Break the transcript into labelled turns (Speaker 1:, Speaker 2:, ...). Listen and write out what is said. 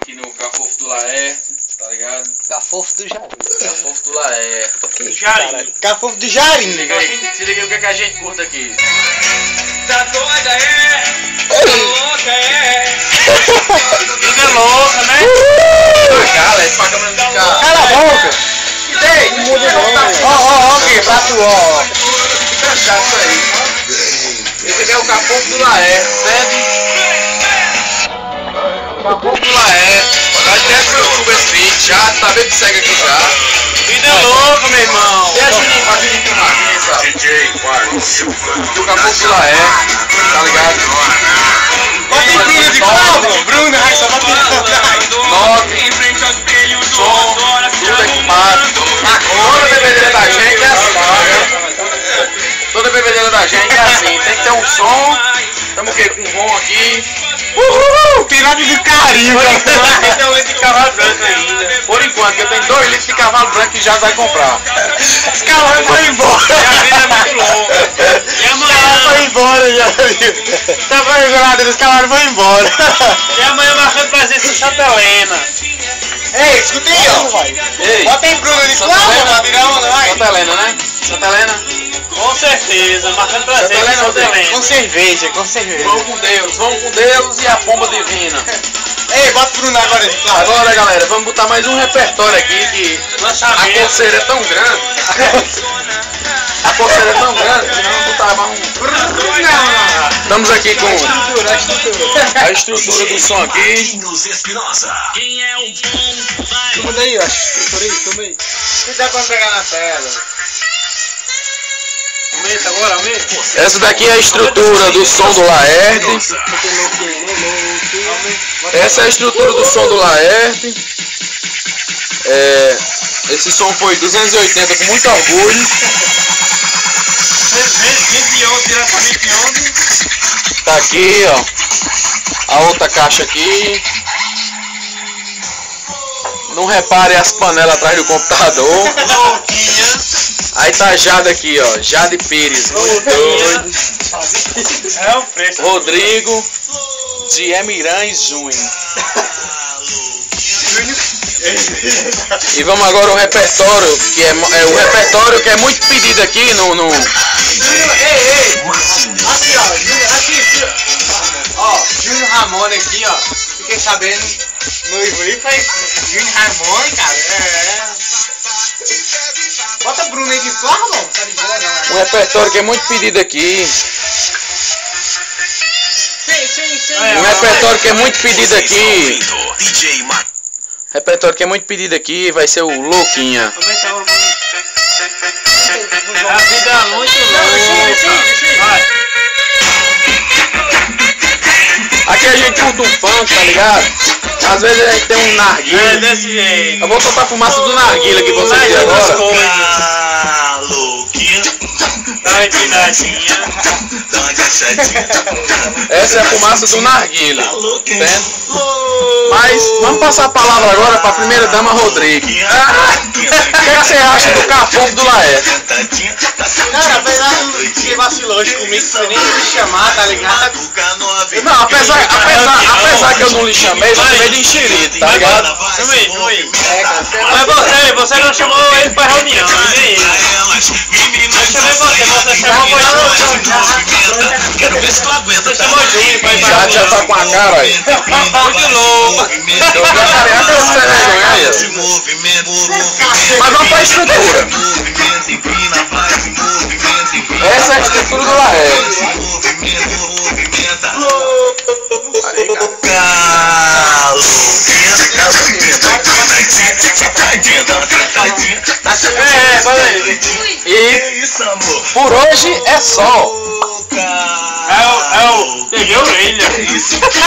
Speaker 1: aqui no Cafofo do Laerte, tá ligado?
Speaker 2: Cafofo do Jarim.
Speaker 1: Cafofo do Laerte.
Speaker 3: Jarim.
Speaker 2: Cafofo do Jarim.
Speaker 1: Se liga aí o que, é que a gente curta aqui.
Speaker 3: Tá doida, é? Tá louca, é? Vida louca, né?
Speaker 1: Cala, é pra câmera não ficar.
Speaker 2: Cala a boca.
Speaker 1: Ei, muda
Speaker 2: Ó, aqui, pra tu, ó.
Speaker 1: Fica chato isso aí. Esse aqui é o Cafofo do Laerte, certo? Cafofo do Laerte. Tá direto pro YouTube esse vídeo, já tá bem que segue aqui já.
Speaker 3: Vida louca, meu irmão.
Speaker 1: E a Juninho, pra Juninho filmar, ninguém sabe.
Speaker 4: DJ Marcos Silva.
Speaker 1: E o Cafofo do Laerte, tá ligado?
Speaker 2: Bota em Bruno de Cláudio. Bruno, ai, só bota em
Speaker 1: Note, som, tudo equipado. Toda bebedeira da gente é assim. Toda bebedeira da gente é assim. Tem que ter um som. Estamos o quê? Com um bom aqui.
Speaker 2: Uhul! Pirata do Caribe.
Speaker 3: Tem um leite de cavalo branco ainda.
Speaker 1: Por enquanto, eu tenho 2 litros de cavalo branco que já vai comprar.
Speaker 2: Os cavalos vão embora.
Speaker 3: E a vida é muito longa. E
Speaker 2: Os
Speaker 3: amanhã?
Speaker 2: cavalos vão embora já. Tá bom, geladeira, os cavalos vão embora.
Speaker 3: E amanhã marcando presença em Santa Helena.
Speaker 2: Ei, escuta aí, ó.
Speaker 1: Ei,
Speaker 2: Bota em Bruno de
Speaker 1: Santa
Speaker 2: Cláudio,
Speaker 1: Helena.
Speaker 2: vai virar onda, vai.
Speaker 1: Santa Helena, né? Santa Helena.
Speaker 3: Com certeza, marcando presença em
Speaker 1: Helena,
Speaker 3: Santa Helena.
Speaker 2: Com cerveja, com cerveja.
Speaker 1: Vão com Deus e a pomba divina.
Speaker 2: Ei, bota o Bruno agora de Cláudio.
Speaker 1: Agora, galera, vamos botar mais um repertório aqui que a
Speaker 3: Lançamento.
Speaker 1: coceira é tão grande. A coceira é tão grande que nós vamos botar mais um. Estamos aqui com a estrutura do som aqui.
Speaker 4: Marquinhos Espinosa. Quem é o bom vai.
Speaker 2: Toma aí, ó. Estrutura aí, toma aí. Cuidado pra não pegar na tela.
Speaker 3: Aumenta agora, aumenta.
Speaker 1: Essa daqui é a estrutura do som do Laerte. Essa é a estrutura do som do Laerte. Esse som foi 280 com muito orgulho.
Speaker 3: Diretamente de onde?
Speaker 1: Tá aqui, ó. A outra caixa aqui. Não repare as panelas atrás do computador.
Speaker 3: Louquinha.
Speaker 1: Aí tá Jade aqui, ó. Jade Pires, muito doido.
Speaker 3: É o preço.
Speaker 1: Rodrigo de Emirães Júnior. E vamos agora ao repertório, que é o repertório que é muito pedido aqui no...
Speaker 2: Ei, aqui, ó, aqui, ó, Júnior Ramone aqui, ó, fiquei sabendo, noivo aí faz Júnior Ramone, cara, Bota Bruno aí de fora, mano, tá de boa, não.
Speaker 1: Um repertório que é muito pedido aqui.
Speaker 2: Sim.
Speaker 1: Um repertório que é muito pedido aqui.
Speaker 4: DJ Marcos.
Speaker 1: Repertório que é muito pedido aqui vai ser o Louquinha.
Speaker 3: Aumenta agora. A vida é muito louca. Vai.
Speaker 1: Aqui a gente curta um funk, tá ligado? Às vezes a gente tem um
Speaker 3: É
Speaker 1: narguilha.
Speaker 3: desse jeito.
Speaker 1: Eu vou soltar a fumaça do narguilha que você viu agora.
Speaker 4: Ah, louquinha.
Speaker 3: Dá uma empinadinha.
Speaker 4: Dá uma agachadinha.
Speaker 1: Essa é a fumaça do narguilha.
Speaker 4: Tá louquinha.
Speaker 1: Entende? Mas vamos passar a palavra agora para a primeira dama Rodrigo. O que você acha do Cafofo do Laerte?
Speaker 2: Cara, apesar de que vacilou hoje comigo, você nem me chamar, tá ligado?
Speaker 1: Não, apesar que eu não lhe chamei, eu chamei de enxerido, tá ligado?
Speaker 3: Chama aí.
Speaker 2: É, cara,
Speaker 3: Mas você não chamou ele pra reunião, não é ele. Eu chamei você chamou o
Speaker 4: Quero ver se tu aguenta.
Speaker 3: Você chamou o Júnior pra ir pra
Speaker 1: Já
Speaker 3: reunião.
Speaker 1: tá com a cara aí.
Speaker 3: Muito louco.
Speaker 1: Eu já falei, a você vergonha aí. Mas vamos pra estrutura. Essa é a estrutura do Laerte. Aí, cara.
Speaker 3: Fala aí.
Speaker 1: E por hoje é só.
Speaker 3: É o. Peguei a orelha.